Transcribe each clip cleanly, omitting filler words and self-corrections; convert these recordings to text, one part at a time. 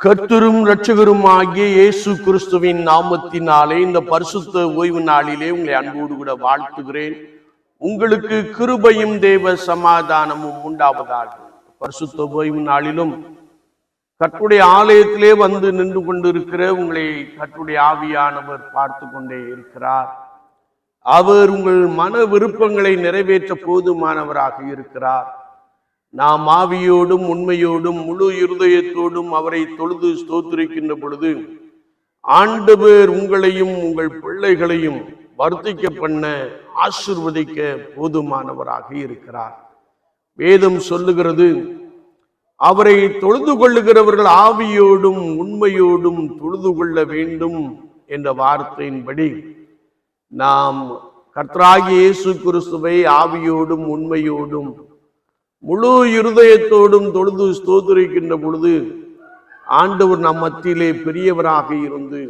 கர்த்தரும் இரட்சகரும் ஆகிய இயேசு கிறிஸ்துவின் நாமத்தினாலே இந்த பரிசுத்த ஓய்வு நாளிலே உங்களை அன்போடு கூட வாழ்த்துகிறேன். உங்களுக்கு கிருபையும் தேவ சமாதானமும் உண்டாவதாக. பரிசுத்த ஓய்வு நாளிலும் கர்த்தருடைய ஆலயத்திலே வந்து நின்று கொண்டிருக்கிற உங்களை கர்த்தருடைய ஆவியானவர் பார்த்து கொண்டே இருக்கிறார். அவர் உங்கள் மன விருப்பங்களை நிறைவேற்ற போதுமானவராக இருக்கிறார். நாம் ஆவியோடும் உண்மையோடும் முழு இருதயத்தோடும் அவரை தொழுது ஸ்தோத்திரிக்கின்ற பொழுது ஆண்டவர் உங்களையும் உங்கள் பிள்ளைகளையும் வர்த்திக்க பண்ண ஆசீர்வதிக்க போதுமானவராக இருக்கிறார். வேதம் சொல்லுகிறது, அவரை தொழுது கொள்ளுகிறவர்கள் ஆவியோடும் உண்மையோடும் தொழுது கொள்ள வேண்டும் என்ற வார்த்தையின்படி நாம் கர்த்தராகிய இயேசு கிறிஸ்துவை ஆவியோடும் உண்மையோடும் முழு இருதயத்தோடும் தொழுது ஸ்தோத்திரிக்கின்ற பொழுது ஆண்டவர் நம் மத்தியிலே பெரியவராக இருந்து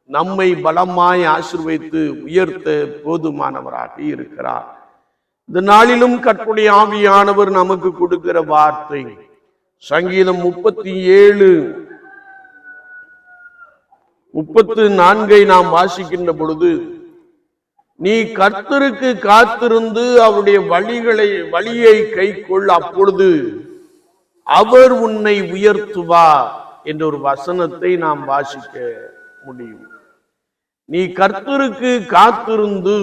நம்மை பலமாய் ஆசீர்வதித்து உயர்த்த போதுமானவராக இருக்கிறார். இந்த நாளிலும் கர்த்தருடைய ஆவியானவர் நமக்கு கொடுக்கிற வார்த்தை சங்கீதம் 37:34 நாம் வாசிக்கின்ற பொழுது, நீ கர்த்தருக்கு காத்திருந்து அவருடைய வழியை கைக்கொள், அப்பொழுது அவர் உன்னை உயர்த்துவார் என்ற ஒரு வசனத்தை நாம் வாசிக்க முடியும். நீ கர்த்தருக்கு காத்திருந்து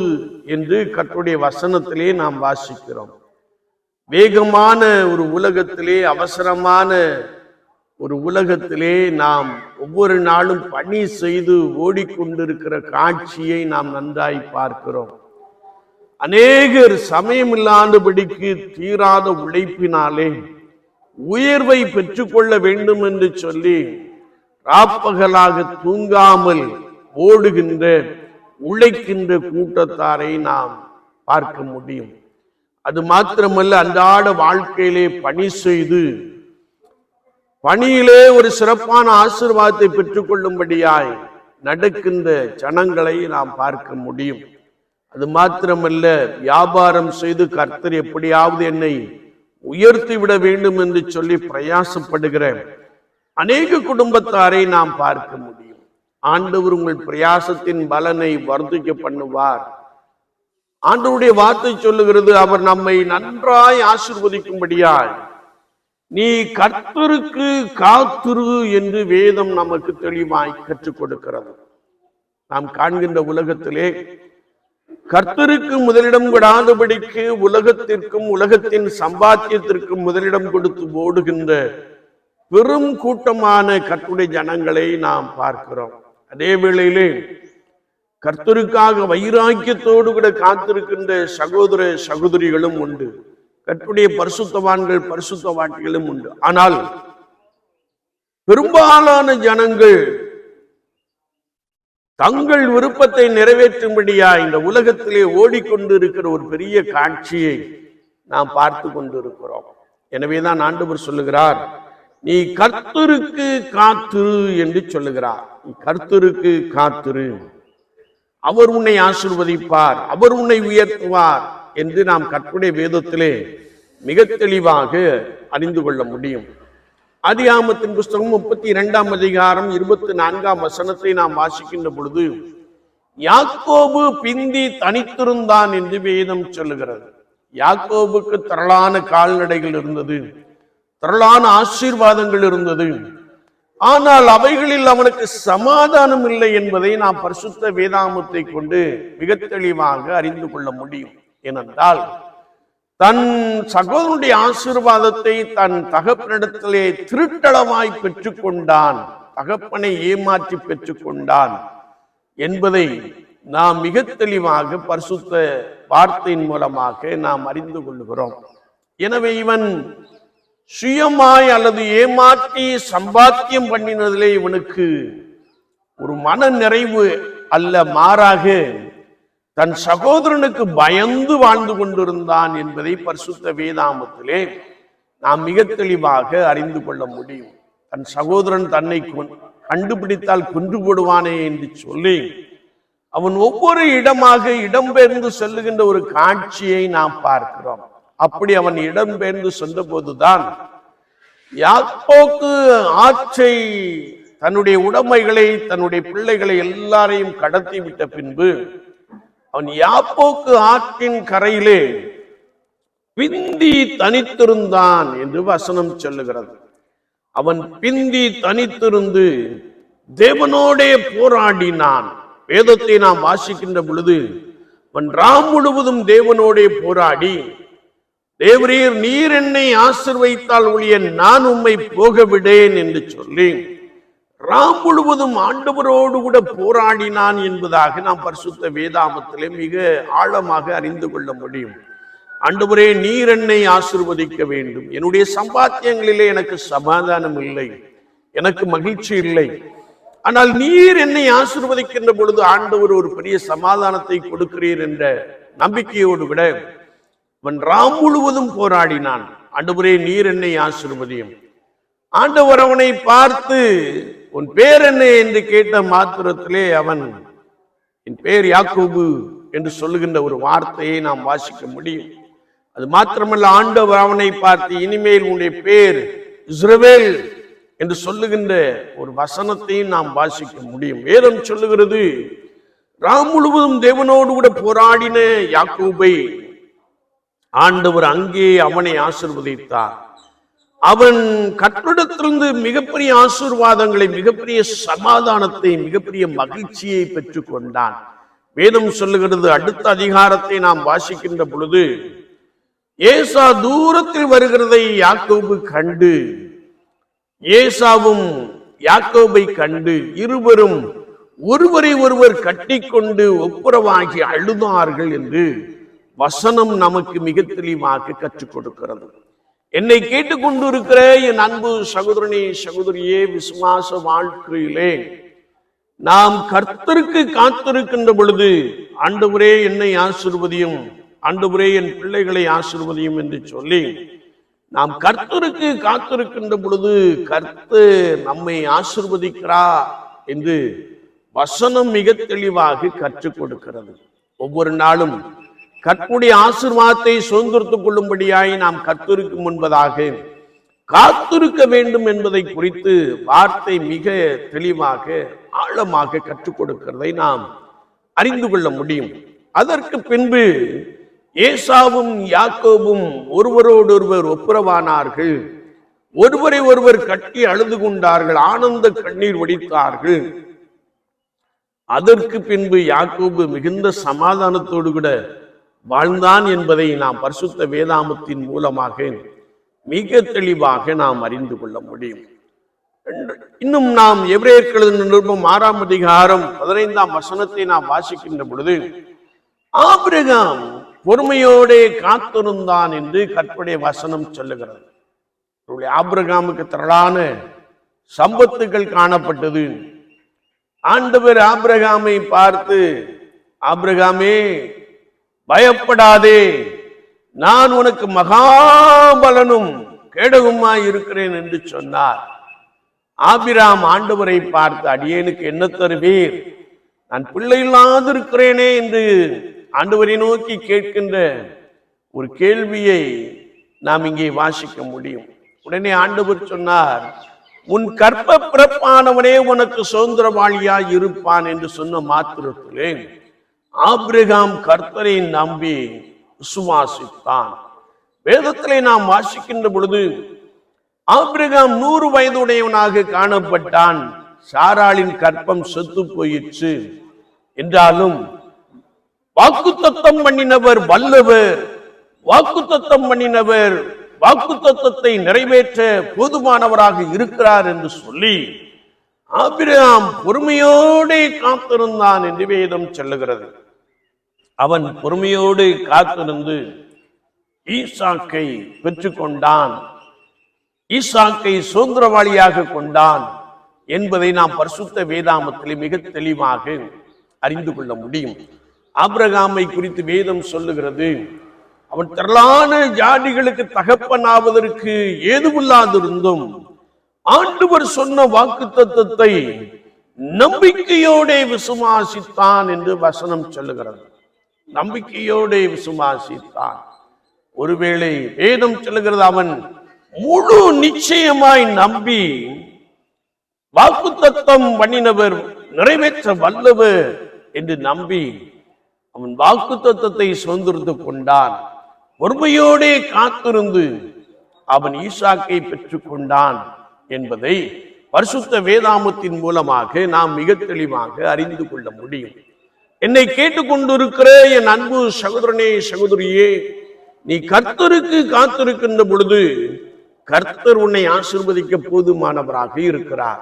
என்று கர்த்தருடைய வசனத்திலே நாம் வாசிக்கிறோம். வேகமான ஒரு உலகத்திலே, அவசரமான ஒரு உலகத்திலே நாம் ஒவ்வொரு நாளும் பணி செய்து ஓடிக்கொண்டிருக்கிற காட்சியை நாம் நன்றாய் பார்க்கிறோம். அநேகர் சமயமில்லாதபடிக்கு தீராத உழைப்பினாலே உயர்வை பெற்றுக்கொள்ள வேண்டும் என்று சொல்லி ராப்பகலாக தூங்காமல் ஓடுகின்ற உழைக்கின்ற கூட்டத்தாரை நாம் பார்க்க முடியும். அது மாத்திரமல்ல, அன்றாட வாழ்க்கையிலே பணி செய்து பணியிலே ஒரு சிறப்பான ஆசீர்வாதத்தை பெற்றுக் கொள்ளும்படியாய் நடக்கின்ற ஜனங்களை நாம் பார்க்க முடியும். அது மாத்திரமல்ல, வியாபாரம் செய்து கர்த்தர் எப்படியாவது என்னை உயர்த்தி விட வேண்டும் என்று சொல்லி பிரயாசப்படுகிற அநேக குடும்பத்தாரை நாம் பார்க்க முடியும். ஆண்டவர் உங்கள் பிரயாசத்தின் பலனை வர்த்திக்க பண்ணுவார். ஆண்டவருடைய வார்த்தை சொல்லுகிறது, அவர் நம்மை நன்றாய் ஆசீர்வதிக்கும்படியாய் நீ கர்த்தருக்கு காத்திரு என்று வேதம் நமக்கு தெளிவாய் கற்றுக் கொடுக்கிறது. நாம் காண்கின்ற உலகத்திலே கர்த்தருக்கு முதலிடம் விடாதபடிக்கு உலகத்திற்கும் உலகத்தின் சம்பாத்தியத்திற்கும் முதலிடம் கொடுத்து ஓடுகின்ற பெரும் கூட்டமான கர்த்தருடைய ஜனங்களை நாம் பார்க்கிறோம். அதே வேளையிலே கர்த்தருக்காக வைராக்கியத்தோடு கூட காத்திருக்கின்ற சகோதர சகோதரிகளும் உண்டு. கர்த்தருடைய பரிசுத்தவான்கள் பரிசுத்தவான்களும் உண்டு. ஆனால் பெரும்பாலான ஜனங்கள் தங்கள் விருப்பத்தை நிறைவேற்றும்படியா இந்த உலகத்திலே ஓடிக்கொண்டு இருக்கிற ஒரு பெரிய காட்சியை நாம் பார்த்து கொண்டிருக்கிறோம். எனவேதான் ஆண்டவர் சொல்லுகிறார், நீ கர்த்தருக்கு காத்திரு என்று சொல்லுகிறார். நீ கர்த்தருக்கு காத்திரு, அவர் உன்னை ஆசீர்வதிப்பார், அவர் உன்னை உயர்த்துவார் என்று நாம் கர்த்தருடைய வேதத்திலே மிக தெளிவாக அறிந்து கொள்ள முடியும். ஆதியாகமத்தின் புஸ்தகம் 32:24 வசனத்தை நாம் வாசிக்கின்ற பொழுது, யாக்கோபு பிந்தி தனித்திருந்தான் என்று வேதம் சொல்லுகிறது. யாக்கோபுக்கு திரளான கால்நடைகள் இருந்தது, திரளான ஆசீர்வாதங்கள் இருந்தது. ஆனால் அவைகளில் அவனுக்கு சமாதானம் இல்லை என்பதை நாம் பரிசுத்த வேதாகமத்தை கொண்டு மிக தெளிவாக அறிந்து கொள்ள முடியும். ஏனென்றால் தன் சகோதரனுடைய ஆசீர்வாதத்தை தன் தகப்பனிடத்திலே திருட்டளவாய் பெற்றுக்கொண்டான், தகப்பனை ஏமாற்றி பெற்றுக்கொண்டான் என்பதை நாம் மிக தெளிவாக பரிசுத்த வார்த்தையின் மூலமாக நாம் அறிந்து கொள்கிறோம். எனவே இவன் சுயமாய் அல்லது ஏமாற்றி சம்பாத்தியம் பண்ணினதிலே இவனுக்கு ஒரு மன நிறைவு அல்ல, மாறாக தன் சகோதரனுக்கு பயந்து வாழ்ந்து கொண்டிருந்தான் என்பதை பரிசுத்த வேதாகமத்திலே நாம் மிக தெளிவாக அறிந்து கொள்ள முடியும். தன் சகோதரன் தன்னை கண்டுபிடித்தால் கொன்று போடுவானே என்று சொல்லி அவன் ஒவ்வொரு இடமாக இடம்பெயர்ந்து செல்லுகின்ற ஒரு காட்சியை நாம் பார்க்கிறோம். அப்படி அவன் இடம்பெயர்ந்து சென்ற போதுதான் யாக்கோக்கு ஆற்றை, தன்னுடைய உடைமைகளை, தன்னுடைய பிள்ளைகளை எல்லாரையும் கடத்தி விட்ட பின்பு அவன் யாப்போக்கு ஆற்றின் கரையிலே பிந்தி தனித்திருந்தான் என்று வசனம் சொல்லுகிறது. அவன் பிந்தி தனித்திருந்து தேவனோடே போராடினான். வேதத்தை நாம் வாசிக்கின்ற பொழுது அவன் ராம் முழுவதும் தேவனோடே போராடி, தேவரீர் நீர் என்னை ஆசீர்வதித்தால் ஒழிய நான் உம்மை போக விடேன் என்று சொல்லி ராம் முழுவதும் ஆண்டவரோடு கூட போராடினான் என்பதாக நாம் பரிசுத்த வேதாகமத்திலே மிக ஆழமாக அறிந்து கொள்ள முடியும். ஆண்டவரே, நீர் என்னை ஆசீர்வதிக்க வேண்டும். என்னுடைய சம்பாத்தியங்களிலே எனக்கு சமாதானம் இல்லை, எனக்கு மகிழ்ச்சி இல்லை. ஆனால் நீர் என்னை ஆசீர்வதிக்கின்ற பொழுது ஆண்டவர் ஒரு பெரிய சமாதானத்தை கொடுக்கிறீர் என்ற நம்பிக்கையோடு விட அவன் ராம் முழுவதும் போராடினான். ஆண்டவரே, நீர் என்னை ஆசீர்வதியும். ஆண்டவர் அவனை பார்த்து, உன் பேர் என்ன என்று கேட்ட மாத்திரத்திலே அவன், என் பேர் யாக்கோபு என்று சொல்லுகின்ற ஒரு வார்த்தையை நாம் வாசிக்க முடியும். அது மாத்திரமல்ல, ஆண்டவர் அவனை பார்த்து, இனிமேல் உன்னுடைய பேர் இஸ்ரவேல் என்று சொல்லுகின்ற ஒரு வசனத்தையும் நாம் வாசிக்க முடியும். வேதம் சொல்லுகிறது, ராம் முழுவதும் தேவனோடு கூட போராடின யாக்கோபை ஆண்டவர் அங்கே அவனை ஆசீர்வதித்தார். அவன் கர்த்தரிடத்திலிருந்து மிகப்பெரிய ஆசீர்வாதங்களை, மிகப்பெரிய சமாதானத்தை, மிகப்பெரிய மகிழ்ச்சியை பெற்றுக் கொண்டான். வேதம் சொல்லுகிறது, அடுத்த அதிகாரத்தை நாம் வாசிக்கின்ற பொழுது, ஏசா தூரத்தில் வருகிறதை யாக்கோபு கண்டு, ஏசாவும் யாக்கோபை கண்டு இருவரும் ஒருவரை ஒருவர் கட்டிக்கொண்டு ஒப்புரவாகி அழுதார்கள் என்று வசனம் நமக்கு மிக தெளிவாக கற்றுக் கொடுக்கிறது. என்னை கேட்டுக்கொண்டிருக்கிற என் அன்பு சகோதரனே, சகோதரியே, விசுவாச வாழ்க்கையிலே நாம் கர்த்தருக்கு காத்திருக்கின்ற பொழுது, ஆண்டவரே என்னை ஆசீர்வதியும், ஆண்டவரே என் பிள்ளைகளை ஆசீர்வதியும் என்று சொல்லி நாம் கர்த்தருக்கு காத்திருக்கின்ற பொழுது கர்த்தர் நம்மை ஆசீர்வதிக்கிறார் என்று வசனம் மிக தெளிவாக கற்றுக் கொடுக்கிறது. ஒவ்வொரு நாளும் கர்த்தருடைய ஆசீர்வாதத்தை சுதந்திரத்துக் கொள்ளும்படியாய் நாம் கர்த்தருக்கு முன்பதாக காத்திருக்க வேண்டும் என்பதை குறித்து வார்த்தை மிக தெளிவாக ஆழமாக கற்றுக் கொடுக்கிறதை நாம் அறிந்து கொள்ள முடியும். அதற்கு பின்பு ஏசாவும் யாக்கோபும் ஒருவரோடு ஒருவர் ஒப்புரவானார்கள், ஒருவரை ஒருவர் கட்டி அழுது கொண்டார்கள், ஆனந்த கண்ணீர் வடித்தார்கள். அதற்கு பின்பு யாக்கோபு மிகுந்த சமாதானத்தோடு கூட வாழ்ந்தான் என்பதை நாம் பரிசுத்த வேதாகமத்தின் மூலமாக மிக தெளிவாக நாம் அறிந்து கொள்ள முடியும். இன்னும் நாம் எபிரேயர் நிருபம் 6ஆம் அதிகாரம் 15ஆம் வசனத்தை நாம் வாசிக்கின்ற பொழுது, ஆபிரகாம் பொறுமையோடே காத்திருந்தான் என்று கர்த்தருடைய வசனம் சொல்லுகிறது. ஆபிரகாமுக்கு திரளான சம்பத்துகள் காணப்பட்டது. ஆண்டவர் ஆபிரகாமை பார்த்து, ஆபிரகாமே பயப்படாதே, நான் உனக்கு மகாபலனும் கேடகமாய் இருக்கிறேன் என்று சொன்னார். ஆபிரகாம் ஆண்டவரை பார்த்து, அடியேனுக்கு என்ன தருவீர், நான் பிள்ளை இல்லாதிருக்கிறேனே என்று ஆண்டவரை நோக்கி கேட்கின்ற ஒரு கேள்வியை நாம் இங்கே வாசிக்க முடியும். உடனே ஆண்டவர் சொன்னார், உன் கற்ப பிறப்பானவனே உனக்கு சுதந்திரவாளியாய் இருப்பான் என்று சொன்ன மாத்திரத்திலே ஆபிரகாம் கர்த்தரை நம்பி விசுவாசித்தான். வேதத்திலே நாம் வாசிக்கின்ற பொழுது ஆபிரகாம் 100 வயதுடையவனாக காணப்பட்டான். சாராளின் கற்பம் செத்து போயிற்று. என்றாலும் வாக்குத்தத்தம் பண்ணினவர் வல்லவர், வாக்குத்தத்தம் பண்ணினவர் வாக்குத்தத்தத்தை நிறைவேற்ற போதுமானவராக இருக்கிறார் என்று சொல்லி ஆபிரகாம் பொறுமையோடு காத்திருந்தான் என்று வேதம் சொல்லுகிறது. அவன் பொறுமையோடு காத்திருந்து ஈசாக்கை பெற்றுக்கொண்டான், ஈசாக்கை சுதந்திரவாளியாக கொண்டான் என்பதை நாம் பரிசுத்த வேதாகமத்தில் மிக தெளிவாக அறிந்து கொள்ள முடியும். ஆபிரகாமை குறித்து வேதம் சொல்லுகிறது, அவன் திரளான ஜாதிகளுக்கு தகப்பனாவதற்கு ஏதுமில்லாதிருந்தும் ஆண்டவர் சொன்ன வாக்குத்தத்தத்தை நம்பிக்கையோட விசுவாசித்தான் என்று வசனம் சொல்லுகிறது. நம்பிக்கையோட விசுவாசித்தான். ஒருவேளை வேதம் சொல்லுகிறது, அவன் முழு நிச்சயமாய் நம்பி வாக்குத்தத்தம் பண்ணினவர் நிறைவேற்ற வல்லவர் என்று நம்பி அவன் வாக்குத்தத்தத்தை சுதந்திரத்துக் கொண்டான். பொறுமையோடே காத்திருந்து அவன் ஈசாக்கை பெற்றுக் கொண்டான் என்பதை பரிசுத்த வேதாமத்தின் மூலமாக நாம் மிக தெளிவாக அறிந்து கொள்ள முடியும். என்னை கேட்டுக்கொண்டிருக்கிற என் அன்பு சகோதரனே, சகோதரியே, நீ கர்த்தருக்கு காத்திருக்கின்ற பொழுது கர்த்தர் உன்னை ஆசீர்வதிக்க போதுமானவராக இருக்கிறார்.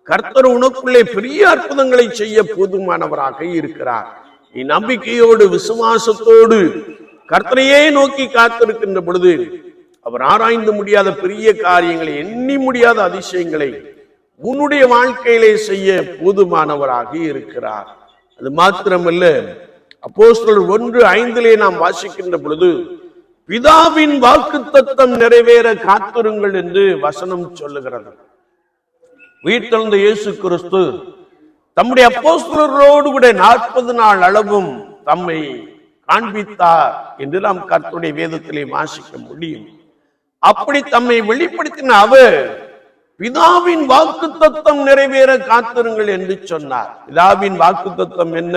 கர்த்தர் உனக்குள்ளே பெரிய அற்புதங்களை செய்ய போதுமானவராக இருக்கிறார். நீ நம்பிக்கையோடு விசுவாசத்தோடு கர்த்தரையே நோக்கி காத்திருக்கின்ற பொழுது அவர் ஆராய்ந்து முடியாத பெரிய காரியங்களை, எண்ணி முடியாத அதிசயங்களை உன்னுடைய வாழ்க்கையிலே செய்ய போதுமானவராக இருக்கிறார். அது மாத்திரமல்ல, அப்போஸ்தலர் 1:5 நாம் வாசிக்கின்ற பொழுது பிதாவின் வாக்குத்தத்தம் நிறைவேற காத்திருங்கள் என்று வசனம் சொல்லுகிறது. உயிர்த்தெழுந்த இயேசு கிறிஸ்து தம்முடைய அப்போஸ்தலரோடு கூட 40 நாள் அளவும் தம்மை காண்பித்தார் என்று நாம் கர்த்தருடைய வேதத்திலே வாசிக்க முடியும். அப்படி தம்மை வெளிப்படுத்தின அவர் பிதாவின் வாக்குத்தத்தம் நிறைவேற காத்திருங்கள் என்று சொன்னார். பிதாவின் வாக்குத்தத்தம் என்ன?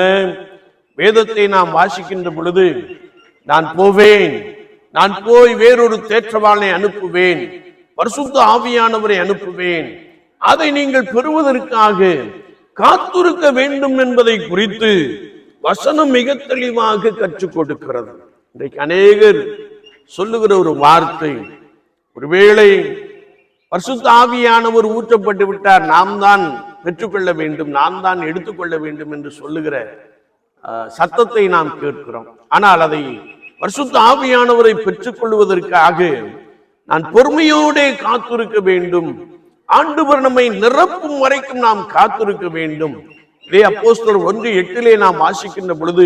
வேதத்தை நாம் வாசிக்கின்ற பொழுது, நான் போவேன், நான் போய் வேறொரு தேற்றவாளனை அனுப்புவேன், பரிசுத்த ஆவியானவரை அனுப்புவேன், அதை நீங்கள் பெறுவதற்காக காத்திருக்க வேண்டும் என்பதை குறித்து வசனம் மிக தெளிவாக கற்றுக் கொடுக்கிறது. இன்றைக்கு அநேகர் சொல்லுகிற ஒரு வார்த்தை, ஒருவேளை பரிசுத்த ஆவியானவர் ஊற்றப்பட்டு விட்டார், நாம் தான் பெற்றுக்கொள்ள வேண்டும், நாம் தான் எடுத்துக்கொள்ள வேண்டும் என்று சொல்லுகிற சத்தத்தை நாம் கேட்கிறோம். ஆனால் அதை பரிசுத்த ஆவியானவரை பெற்றுக் கொள்வதற்காக நான் பொறுமையோடே காத்திருக்க வேண்டும். ஆண்டவர் நம்மை நிரப்பும் வரைக்கும் நாம் காத்திருக்க வேண்டும். இதே அப்போஸ்தலர் 1:8 நாம் வாசிக்கின்ற பொழுது,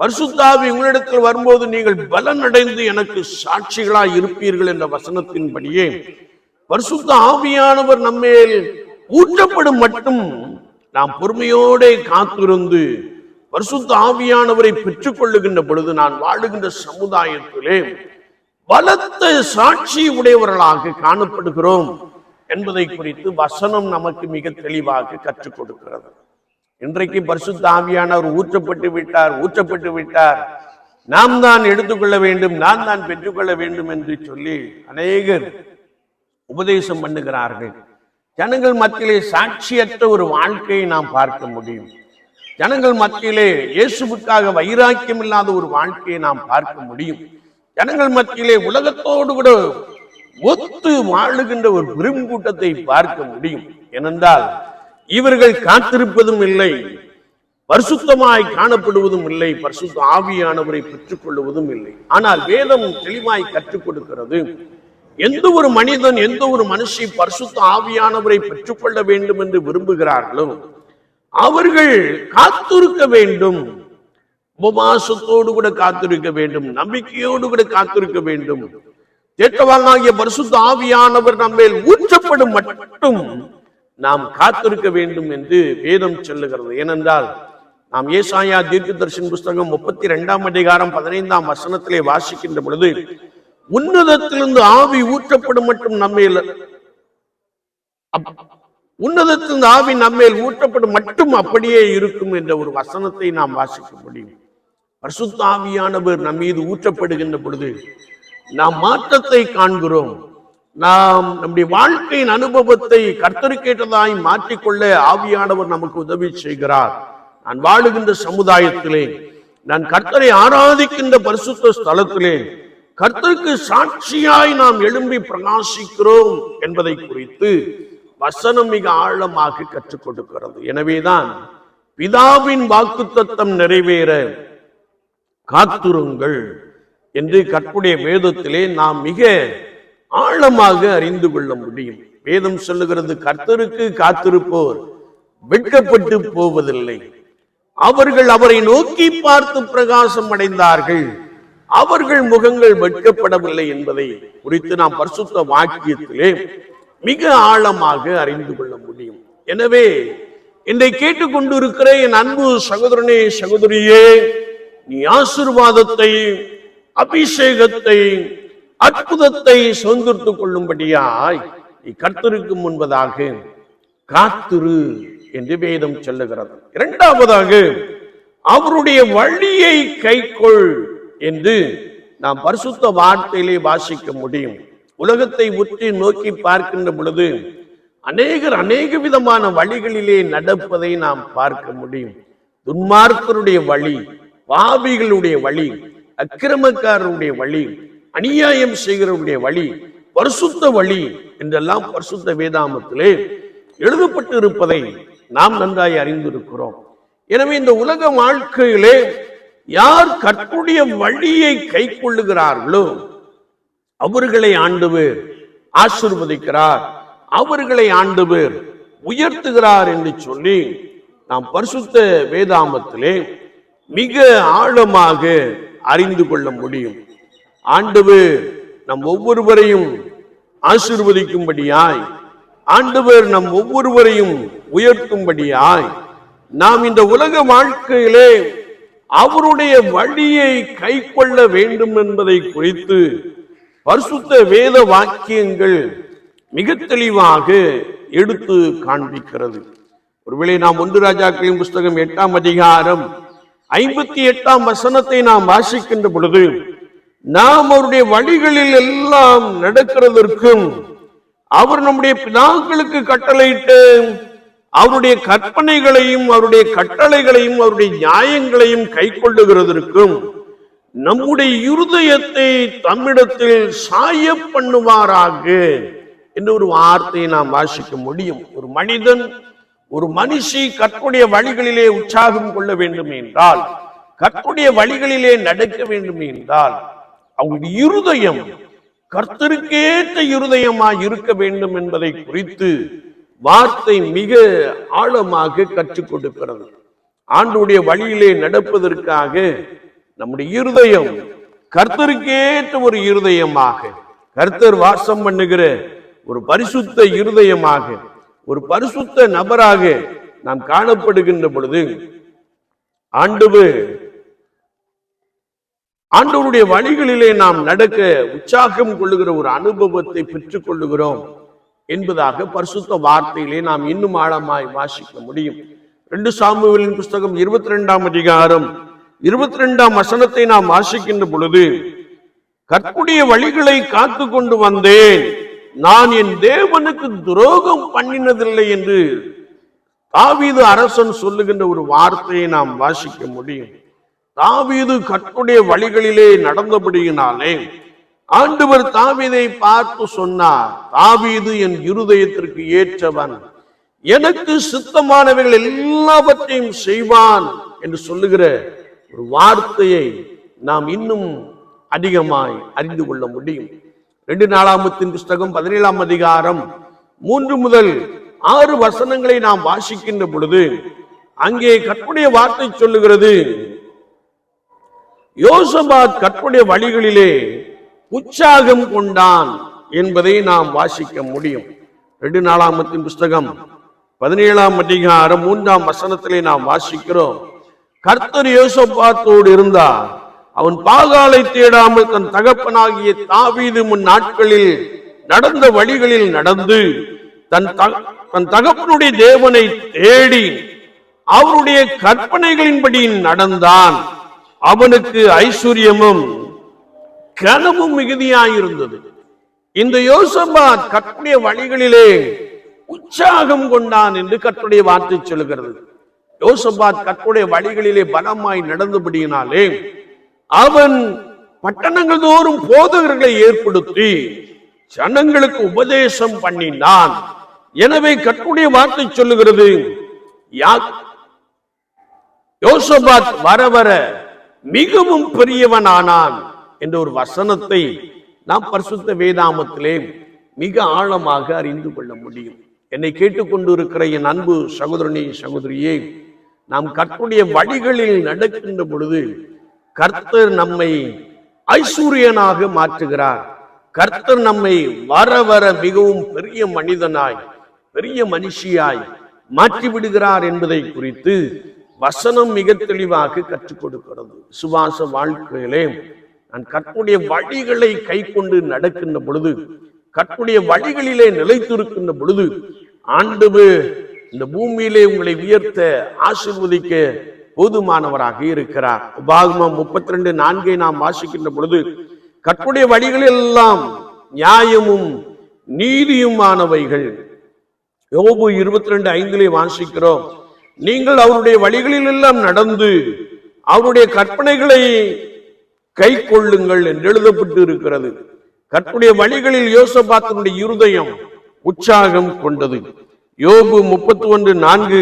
பரிசுத்த ஆவி உங்களிடத்தில் வரும்போது நீங்கள் பலன் அடைந்து எனக்கு சாட்சிகளாய் இருப்பீர்கள் என்ற வசனத்தின்படியே பரிசுத்த ஆவியானவர் நம்மேல் ஊற்றப்படும் மட்டும் நாம் பொறுமையோடே காத்திருந்து பரிசுத்த ஆவியானவரை பெற்றுக் கொள்ளுகின்ற பொழுது நான் வாழுகின்ற சமுதாயத்திலே பலத்த சாட்சி உடையவர்களாக காணப்படுகிறோம் என்பதை குறித்து வசனம் நமக்கு மிக தெளிவாக கற்றுக் கொடுக்கிறது. இன்றைக்கு பரிசுத்த ஆவியானவர் ஊற்றப்பட்டு விட்டார், நாம் தான் எடுத்துக்கொள்ள வேண்டும், நான் தான் பெற்றுக்கொள்ள வேண்டும் என்று சொல்லி அநேகர் உபதேசம் பண்ணுகிறார்கள். ஜனங்கள் மத்தியிலே சாட்சியற்ற ஒரு வாழ்க்கையை நாம் பார்க்க முடியும். ஜனங்கள் மத்தியிலே இயேசுவுக்காக வைராக்கியம் இல்லாத ஒரு வாழ்க்கையை நாம் பார்க்க முடியும். ஜனங்கள் மத்தியிலே உலகத்தோடு கூட ஒத்து வாழுகின்ற ஒரு பெருங்கூட்டத்தை பார்க்க முடியும். ஏனென்றால் இவர்கள் காத்திருப்பதும் இல்லை, பரிசுத்தமாய் காணப்படுவதும் இல்லை, பரிசுத்த ஆவியானவரை பெற்றுக் கொள்வதும் இல்லை. ஆனால் வேதம் தெளிவாய் கற்றுக் கொடுக்கிறது, எந்த ஒரு மனிதன், எந்த ஒரு மனுஷி பரிசுத்த ஆவியானவரை பெற்றுக்கொள்ள வேண்டும் என்று விரும்புகிறார்களோ அவர்கள் காத்திருக்க வேண்டும். உபவாசத்தோடு கூட காத்திருக்க வேண்டும், நம்பிக்கையோடு கூட காத்திருக்க வேண்டும். தேற்றவாளனாகிய பரிசுத்த ஆவியானவர் நம்மேல் ஊற்றப்படும் மட்டும் நாம் காத்திருக்க வேண்டும் என்று வேதம் சொல்லுகிறது. ஏனென்றால் நாம் ஏசாயா தீர்க்கதரிசன புஸ்தகம் 32:15 வசனத்திலே வாசிக்கின்ற பொழுது, உன்னதத்திலிருந்து ஆவி ஊற்றப்படும் மட்டும் நம்மேல், உன்னதத்திலிருந்து ஆவி நம்மேல் ஊற்றப்படும் மட்டும் அப்படியே இருக்கும் என்ற ஒரு வசனத்தை நாம் வாசிக்க முடியும். பரிசுத்த ஆவியானவர் நம் மீது ஊற்றப்படுகின்ற பொழுது நாம் மாற்றத்தை காண்கிறோம். நாம் நம்முடைய வாழ்க்கையின் அனுபவத்தை கர்த்தருக்கேற்றதாய் மாற்றிக்கொள்ள ஆவியானவர் நமக்கு உதவி செய்கிறார். நான் வாழுகின்ற சமுதாயத்திலே, நான் கர்த்தரை ஆராதிக்கின்ற பரிசுத்த ஸ்தலத்திலே கர்த்தருக்கு சாட்சியாய் நாம் எழும்பி பிரகாசிக்கிறோம் என்பதை குறித்து வசனம் மிக ஆழமாக கற்றுக் கொடுக்கிறது. எனவேதான் பிதாவின் வாக்குத்தத்தம் நிறைவேற காத்திருங்கள் என்று கர்த்தருடைய வேதத்திலே நாம் மிக ஆழமாக அறிந்து கொள்ள முடியும். வேதம் சொல்லுகிறது, கர்த்தருக்கு காத்திருப்போர் வெட்கப்பட்டு போவதில்லை, அவர்கள் அவரை நோக்கி பார்த்து பிரகாசம் அடைந்தார்கள், அவர்கள் முகங்கள் வெட்கப்படவில்லை என்பதை குறித்து நாம் பரிசுத்த வாக்கியத்திலே மிக ஆழமாக அறிந்து கொள்ள முடியும். எனவே என்னை கேட்டுக்கொண்டிருக்கிற என் அன்பு சகோதரனே, சகோதரியே, நீ ஆசீர்வாதத்தை, அபிஷேகத்தை, அற்புதத்தை சுதந்திரத்துக் கொள்ளும்படியாய் கர்த்தருக்கு முன்பதாக காத்திரு என்று வேதம் சொல்லுகிறது. இரண்டாவதாக அவருடைய வழியை கைக்கொள் என்று நாம் பரிசுத்த வார்த்தையிலே வாசிக்க முடியும். உலகத்தை உற்று நோக்கி பார்க்கின்ற பொழுது அநேகர் அநேக விதமான வழிகளிலே நடப்பதை நாம் பார்க்க முடியும். துன்மார்க்கருடைய வழி, பாவிகளுடைய வழி, அக்கிரமக்காரருடைய வழி, அநியாயம் செய்கிறவருடைய வழி, பரிசுத்த வழி என்றெல்லாம் பரிசுத்த வேதாமத்திலே எழுதப்பட்டு இருப்பதை நாம் நன்றாய் அறிந்திருக்கிறோம். எனவே இந்த உலக வாழ்க்கையிலே யார் கர்த்தருடைய வழியை கை கொள்ளுகிறார்களோ அவர்களை ஆண்டவர் ஆசீர்வதிக்கிறார், அவர்களை ஆண்டவர் உயர்த்துகிறார் என்று சொல்லி நாம் பரிசுத்த வேதாமத்திலே மிக ஆழமாக அறிந்து கொள்ள முடியும். ஆண்டவர் நம் ஒவ்வொருவரையும் ஆசீர்வதிக்கும்படியாய், ஆண்டவர் நம் ஒவ்வொருவரையும் உயர்த்தும்படியாய் நாம் இந்த உலக வாழ்க்கையிலே அவருடைய வழியை கை கொள்ள வேண்டும் என்பதை குறித்து பரிசுத்த வேத வாக்கியங்கள் மிக தெளிவாக எடுத்து காண்பிக்கிறது. ஒருவேளை நாம் 1 ராஜாக்களின் புஸ்தகம் 8ஆம் அதிகாரம் 58ஆம் வசனத்தை நாம் வாசிக்கின்ற பொழுது நாம் அவருடைய வழிகளில் எல்லாம் நடக்கிறதற்கும் அவர் நம்முடைய பிதாக்களுக்கு கட்டளையிட்டு அவருடைய கற்பனைகளையும் அவருடைய கட்டளைகளையும் அவருடைய நியாயங்களையும் கை கொள்ளுகிறதற்கும் நம்முடைய இருதயத்தை தம்மிடத்தில் சாய பண்ணுவாராக என்ற ஒரு வார்த்தையை நாம் வாசிக்க முடியும். ஒரு மனிதன், ஒரு மனுஷி கர்த்தருடைய வழிகளிலே உற்சாகம் கொள்ள வேண்டும் என்றால், கர்த்தருடைய வழிகளிலே நடக்க வேண்டும் என்றால் அவருடைய இருதயம் கர்த்தருக்கேற்ற இருதயமாய் இருக்க வேண்டும் என்பதை குறித்து வார்த்தை மிக ஆழமாக கற்றுக் கொடுக்கிறது. ஆண்டவருடைய வழியிலே நடப்பதற்காக நம்முடைய இருதயம் கர்த்தருக்கேற்ற ஒரு இருதயமாக, கர்த்தர் வாசம் பண்ணுகிற ஒரு பரிசுத்த இருதயமாக, ஒரு பரிசுத்த நபராக நாம் காணப்படுகின்ற பொழுது ஆண்டவருடைய வழிகளிலே நாம் நடக்க உற்சாகம் கொள்ளுகிற ஒரு அனுபவத்தை பெற்றுக் கொள்ளுகிறோம் என்பதாக பரிசுத்த வார்த்தையிலே நாம் இன்னும் ஆழமாய் வாசிக்க முடியும். 2 சாமுவேலின் புஸ்தகம் 22ஆம் அதிகாரம் 22ஆம் வசனத்தை நாம் வாசிக்கின்ற பொழுது, கர்த்தருடைய வழிகளை காத்து கொண்டு வந்தேன், நான் என் தேவனுக்கு துரோகம் பண்ணினதில்லை என்று தாவீது அரசன் சொல்லுகின்ற ஒரு வார்த்தையை நாம் வாசிக்க முடியும். தாவீது கர்த்தருடைய வழிகளிலே நடந்தபடியினாலே ஆண்டவர் தாவீதை பார்த்து சொன்னார், தாவீது என் இருதயத்திற்கு ஏற்றவன், எனக்கு சித்தமானவைகள் எல்லாவற்றையும் செய்வான் என்று சொல்லுகிற ஒரு வார்த்தையை நாம் இன்னும் அதிகமாய் அறிந்து கொள்ள முடியும். 2 நாளாகமத்தின் புஸ்தகம் 17ஆம் அதிகாரம் 3 முதல் 6 வசனங்களை நாம் வாசிக்கின்ற பொழுது அங்கே கர்த்தருடைய வார்த்தை சொல்லுகிறது, யோசபாத் கர்த்தருடைய வழிகளிலே உற்சாகம் கொண்டான் என்பதை நாம் வாசிக்க முடியும். 2 நாளாகமத்தின் புஸ்தகம் 17ஆம் அதிகாரம் 3ஆம் வசனத்திலே நாம் வாசிக்கிறோம், கர்த்தர் யோசபாத்தோடு இருந்தார், அவன் பாகாலை தேடாமல் தன் தகப்பனாகிய தாவீது முன் நாட்களில் நடந்த வழிகளில் நடந்து தன் தகப்பனுடைய தேவனை தேடி அவருடைய கற்பனைகளின்படி நடந்தான், அவனுக்கு ஐஸ்வர்யமும் கனமும் மிகுதியாயிருந்தது. இந்த யோசபாத் கர்த்தருடைய வழிகளிலே உற்சாகம் கொண்டான் என்று கர்த்தருடைய வார்த்தை சொல்லுகிறது. யோசபாத் கர்த்தருடைய வழிகளிலே பலமாய் நடந்தபடியினாலே அவன் பட்டணங்கள் தோறும் போதகர்களை ஏற்படுத்தி ஜனங்களுக்கு உபதேசம் பண்ணினான். எனவே கர்த்தருடைய வார்த்தை சொல்லுகிறது, யோசபாத் வர வர மிகவும் பெரியவனானான் என்ற ஒரு வசனத்தை நாம் பரிசுத்த வேதாமத்திலே மிக ஆழமாக அறிந்து கொள்ள முடியும். என்னை கேட்டுக்கொண்டு இருக்கிற என் அன்பு சகோதரனே சகோதரியே, நாம் கர்த்தருடைய வழிகளில் நடக்கின்ற பொழுது கர்த்தர் நம்மை ஐஸ்வர்யனாக மாற்றுகிறார். கர்த்தர் நம்மை வர வர மிகவும் பெரிய மனிதனாய், பெரிய மனுஷியாய் மாற்றி விடுகிறார் என்பதை குறித்து வசனம் மிக தெளிவாக கற்றுக் கொடுக்கிறது. விசுவாச வாழ்க்கையிலே நான் கர்த்தருடைய வழிகளை கை கொண்டு நடக்கின்ற பொழுது, கர்த்தருடைய வழிகளிலே நிலைத்திருக்கின்ற பொழுது, ஆண்டவர் இந்த பூமியிலே உங்களை உயர்த்த ஆசீர்வதிக்க போதுமானவராக இருக்கிறார். உபாகமம் 32:4 நாம் வாசிக்கின்ற பொழுது, கர்த்தருடைய வழிகள் எல்லாம் நியாயமும் நீதியுமானவைகள். யோபு 22:5 வாசிக்கிறோம், நீங்கள் அவருடைய வழிகளில் எல்லாம் நடந்து அவருடைய கற்பனைகளை கை கொள்ளுங்கள் என்று எழுதப்பட்டு இருக்கிறது. கர்த்தருடைய வழிகளில் யோசபாத்தினுடைய இருதயம் உற்சாகம் கொண்டது. யோபு 31:4,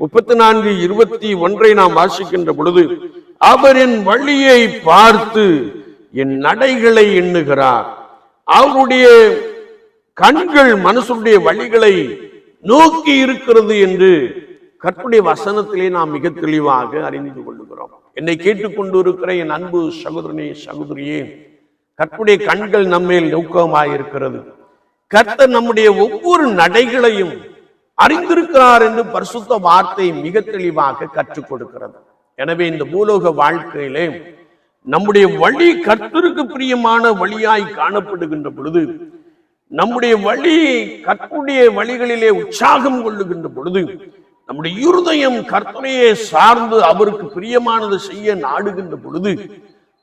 34:21 நாம் வாசிக்கின்ற பொழுது, அவர் என் வழியை பார்த்து என் நடைகளை எண்ணுகிறார். அவருடைய கண்கள் மனுஷனுடைய வழிகளை நோக்கி இருக்கிறது என்று கர்த்தருடைய வசனத்திலே நாம் மிக தெளிவாக அறிந்து கொள்ளுகிறோம். என்னை கேட்டுக்கொண்டு இருக்கிற என் அன்பு சகோதரனே, சகோதரியே, கர்த்தருடைய கண்கள் நம்மேல் நோக்கமாயிருக்கிறது. கர்த்தர் நம்முடைய ஒவ்வொரு நடைகளையும் அறிந்திருக்கிறார் என்று பரிசுத்த வார்த்தை மிக தெளிவாக கற்றுக் கொடுக்கிறது. எனவே இந்த பூலோக வாழ்க்கையிலே நம்முடைய வழி கர்த்தருக்கு பிரியமான வழியாய் காணப்படுகின்ற பொழுது, நம்முடைய வழி கர்த்தருடைய வழிகளிலே உற்சாகம் கொள்ளுகின்ற பொழுது, நம்முடைய இருதயம் கர்த்தரையே சார்ந்து அவருக்கு பிரியமானது செய்ய நாடுகின்ற பொழுது,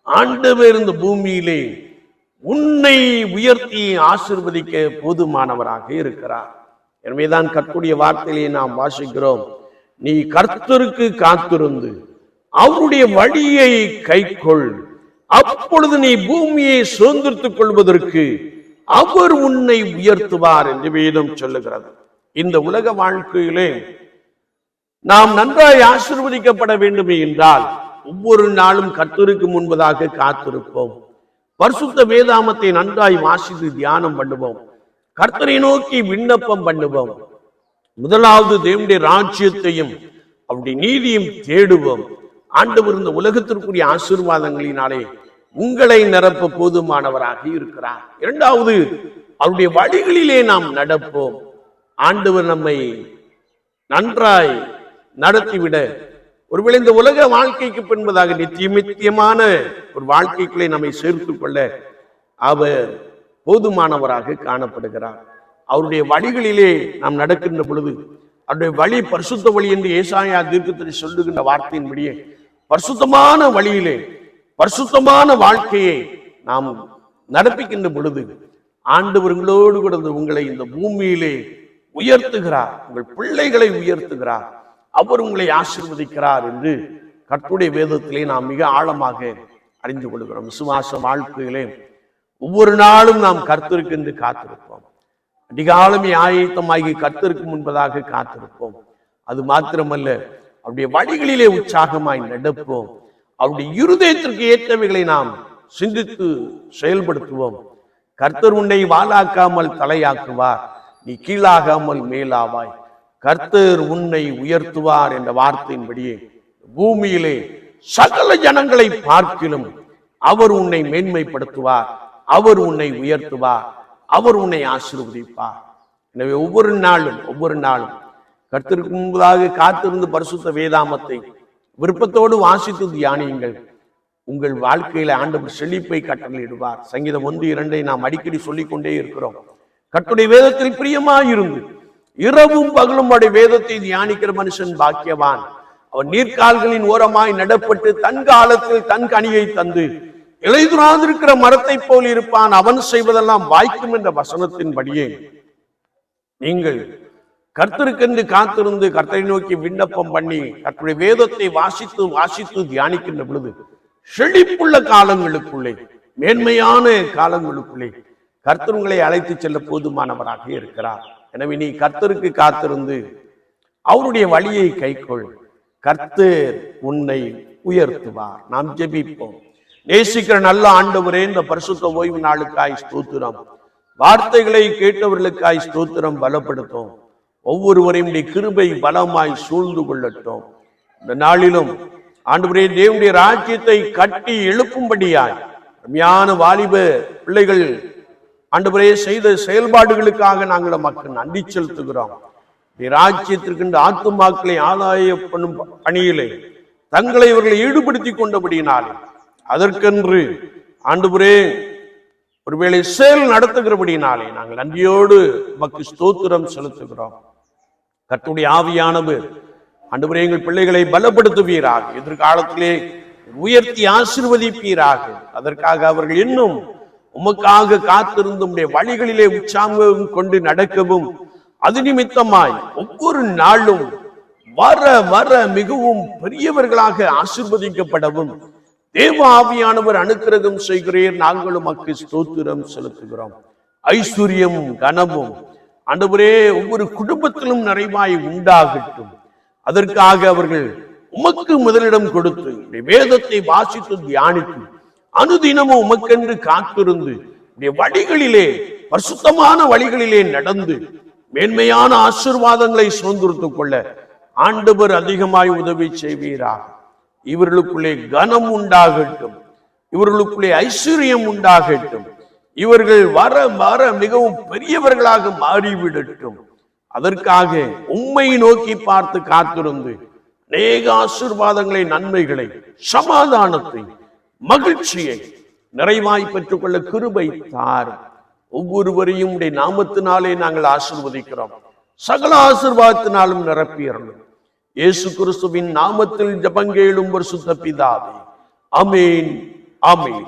ஆண்டவர் இந்த பூமியிலே உன்னை உயர்த்தி ஆசீர்வதிக்க போதுமானவராக இருக்கிறார். எனவேதான் கர்த்தருடைய வார்த்தையிலே நாம் வாசிக்கிறோம், நீ கர்த்தருக்கு காத்திருந்து அவருடைய வழியை கைக்கொள், அப்பொழுது நீ பூமியை சுதந்திரித்துக் கொள்வதற்கு அவர் உன்னை உயர்த்துவார் என்று வேதம் சொல்லுகிறது. இந்த உலக வாழ்க்கையிலே நாம் நன்றாய் ஆசீர்வதிக்கப்பட வேண்டுமே என்றால் ஒவ்வொரு நாளும் கர்த்தருக்கு முன்பதாக காத்திருப்போம். பரிசுத்த வேதாமத்தை நன்றாய் வாசித்து தியானம் பண்ணுவோம். கர்த்தரை நோக்கி விண்ணப்பம் பண்ணுவோம். முதலாவது தேவனுடைய ராஜ்யத்தையும் அவருடைய நீதியும் தேடுவோம். ஆண்டவர் இந்த உலகத்திற்குரிய ஆசீர்வாதங்களினாலே உங்களை நிரப்ப போதுமானவராக இருக்கிறார். இரண்டாவது, அவருடைய வழிகளிலே நாம் நடப்போம். ஆண்டவர் நம்மை நன்றாய் நடத்திவிட, ஒருவேளை இந்த உலக வாழ்க்கைக்கு பின்பதாக நித்தியமான ஒரு வாழ்க்கைக்குள்ளே நம்மை சேர்த்துக் கொள்ள அவர் போதுமானவராக காணப்படுகிறார். அவருடைய வழிகளிலே நாம் நடக்கின்ற பொழுது, அவருடைய வழி பரிசுத்த வழி என்று ஏசாயா தீர்க்கதரிசி சொல்லுகின்ற வார்த்தையின்படியே பரிசுத்தமான வழியிலே பரிசுத்தமான வாழ்க்கையை நாம் நடப்பிக்கின்ற பொழுது, ஆண்டவர்களோடு கூட உங்களை இந்த பூமியிலே உயர்த்துகிறார், உங்கள் பிள்ளைகளை உயர்த்துகிறார், அவர் உங்களை ஆசீர்வதிக்கிறார் என்று கர்த்தருடைய வேதத்திலே நாம் மிக ஆழமாக அறிந்து கொள்கிறோம். விசுவாச வாழ்க்கையிலே ஒவ்வொரு நாளும் நாம் கர்த்தருக்கு என்று காத்திருப்போம். அதிகாலமே ஆயத்தமாகி கர்த்தருக்கு முன்பதாக காத்திருப்போம். அது மாத்திரமல்ல, அவருடைய வழிகளிலே உற்சாகமாய் நடப்போம். அவருடைய இருதயத்திற்கு ஏற்றவைகளை நாம் சிந்தித்து செயல்படுத்துவோம். கர்த்தர் உன்னை வாளாக்காமல் தலையாக்குவார், நீ கீழாகாமல் மேலாவாய். கர்த்தர் உன்னை உயர்த்துவார் என்ற வார்த்தையின்படியே பூமியிலே சகல ஜனங்களை பார்க்கிலும் அவர் உன்னை மேன்மைப்படுத்துவார், அவர் உன்னை உயர்த்துவார், அவர் உன்னை ஆசீர்வதிப்பார். எனவே ஒவ்வொரு நாளும் கர்த்தருக்கு முன்பதாக காத்திருந்து பரிசுத்த வேதாமத்தை விருப்பத்தோடு வாசித்து தியானியுங்கள். உங்கள் வாழ்க்கையில ஆண்டவர் செழிப்பை கட்டளையிடுவார். சங்கீதம் 1:2 நாம் அடிக்கடி சொல்லிக்கொண்டே இருக்கிறோம். கர்த்தருடைய வேதத்தில் பிரியமாயிருந்து இரவும் பகலும் அவருடைய வேதத்தை தியானிக்கிற மனுஷன் பாக்கியவான். அவன் நீர்க்கால்களின் ஓரமாய் நடப்பட்டு தன் காலத்தில் தன் கனியை தந்து இளைதுராதிருக்கிற மரத்தை போல் இருப்பான், அவன் செய்வதெல்லாம் வாய்க்கும் என்ற வசனத்தின்படியே நீங்கள் கர்த்தருக்கென்று காத்திருந்து கர்த்தரை நோக்கி விண்ணப்பம் பண்ணி கர்த்தருடைய வேதத்தை வாசித்து தியானிக்கின்ற பொழுது செழிப்புள்ள காலங்களுக்குள்ளே, மேன்மையான காலங்களுக்குள்ளே கர்த்தர் உங்களை அழைத்து செல்ல போதுமானவராக இருக்கிறார். எனவே நீ கர்த்தருக்கு காத்திருந்து அவருடைய வழியை கைக்கொள், கர்த்தர் உன்னை உயர்த்துவார். நாம் ஜெபிப்போம். நேசிக்கிற நல்ல ஆண்டவரே, இந்த பரிசுத்த ஓய்வு நாளுக்காய் ஸ்தோத்திரம். வார்த்தைகளை கேட்டவர்களுக்காய் ஸ்தோத்திரம். பலப்படுத்தும் ஒவ்வொருவரையும் கிருபை பலமாய் சூழ்ந்து கொள்ளட்டும். இந்த நாளிலும் ஆண்டவரே, தேவனுடைய ராஜ்யத்தை கட்டி எழுப்பும்படியாய் அருமையான வாலிப பிள்ளைகள் ஆண்டவரே செய்த செயல்பாடுகளுக்காக நாங்கள் மக்கள் நன்றி செலுத்துகிறோம். ராஜ்யத்திற்கு ஆத்துமாக்களை ஆதாய பண்ணும் பணியிலே தங்களை இவர்களை ஈடுபடுத்திக் கொண்டபடியினாலே அதற்கென்று ஆண்டவரே, ஒருவேளை செயல் நடத்துகிறபடினாலே நாங்கள் நன்றியோடு உமக்கு ஸ்தோத்திரம் செலுத்துகிறோம். கர்த்தருடைய ஆவியானவர் ஆண்டவரே எங்கள் பிள்ளைகளை பலப்படுத்துவீராக, எதிர்காலத்திலே உயர்த்தி ஆசீர்வதிப்பீராக. அதற்காக அவர்கள் இன்னும் உமக்காக காத்திருந்து உம்முடைய வழிகளிலே உற்சாகம் கொண்டு நடக்கவும், அது நிமித்தமாய் ஒவ்வொரு நாளும் வர வர மிகவும் பெரியவர்களாக ஆசீர்வதிக்கப்படவும் தேவ ஆவியானவர் அனுக்கிரகம் செய்கிறீர். நாங்கள் உமக்கு ஸ்தோத்திரம் செலுத்துகிறோம். ஐஸ்வர்யமும் கனமும் ஆண்டவரே ஒவ்வொரு குடும்பத்திலும் நிறைவாய் உண்டாகட்டும். அதற்காக அவர்கள் உமக்கு முதலிடம் கொடுத்து வேதத்தை வாசித்து தியானித்து அனுதினமும் உமக்கென்று காத்திருந்து வழிகளிலே, பரிசுத்தமான வழிகளிலே நடந்து மேன்மையான ஆசீர்வாதங்களை சுதந்திரத்துக் கொள்ள ஆண்டவர் அதிகமாய் உதவி செய்வீராக. இவர்களுக்குள்ளே கனம் உண்டாகட்டும், இவர்களுக்குள்ளே ஐஸ்வர்யம் உண்டாகட்டும், இவர்கள் வர வர மிகவும் பெரியவர்களாக மாறிவிடட்டும். அதற்காக உம்மை நோக்கி பார்த்து காத்திருந்து அநேக ஆசீர்வாதங்களை, நன்மைகளை, சமாதானத்தை, மகிழ்ச்சியை நிறைவாய் பெற்றுக் கொள்ள கிருபை தாரும். ஒவ்வொருவரையும் உடைய நாமத்தினாலே நாங்கள் ஆசீர்வதிக்கிறோம். சகல ஆசீர்வாதத்தினாலும் நிரப்பியறணும். இயேசு கிறிஸ்துவின் நாமத்தில் ஜெபங்கேளும் பரிசுத்த பிதாவே, ஆமென், ஆமென்.